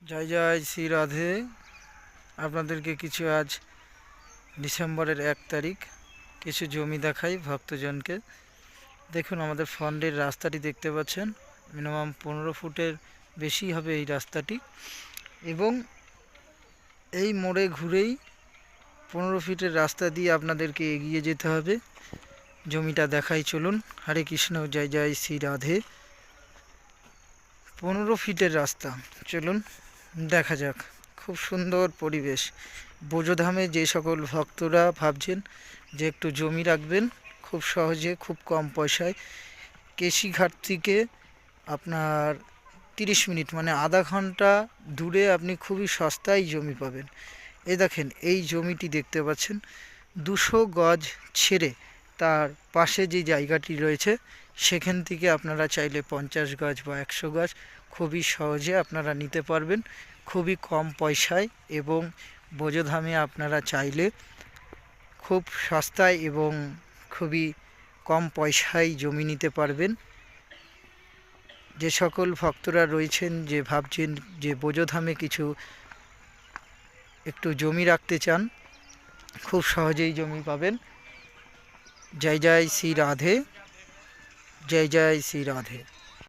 জয় জয় শ্রী রাধে। আপনাদেরকে কিছু আজ ডিসেম্বরের 1 তারিখ কিছু জমি দেখাই ভক্তজনকে। দেখুন, আমাদের ফন্ডের রাস্তাটি দেখতে পাচ্ছেন, মিনিমাম 15 ফুটের বেশি হবে এই রাস্তাটি, এবং এই মোড়ে ঘুরেই 15 ফিটের রাস্তা দিয়ে আপনাদেরকে এগিয়ে যেতে হবে। জমিটা দেখাই, চলুন। হরে কৃষ্ণ, জয় জয় শ্রী রাধে। 15 ফিটের রাস্তা, চলুন দেখা যাক। খুব সুন্দর পরিবেশ। বোঝোধামে যে সকল ভক্তরা ভাবছেন যে একটু জমি রাখবেন খুব সহজে, খুব কম পয়সায়, কেশিঘাট থেকে আপনার 30 মিনিট মানে আধা ঘন্টা দূরে আপনি খুবই সস্তায় জমি পাবেন। এই দেখেন, এই জমিটি দেখতে পাচ্ছেন, 200 গজ ছেড়ে তার পাশে যে জায়গাটি রয়েছে সেখান থেকে আপনারা চাইলে 50 গজ বা 100 গজ খুবই সহজে আপনারা নিতে পারবেন, খুবই কম পয়সায়। এবং বোঝোধামে আপনারা চাইলে খুব সস্তায় এবং খুবই কম পয়সায় জমি নিতে পারবেন। যে সকল ভক্তরা রয়েছেন যে ভাবছেন যে বোঝোধামে কিছু একটু জমি রাখতে চান, খুব সহজেই জমি পাবেন। জয় জয় শ্রী রাধে, জয় জয় শ্রী রাধে।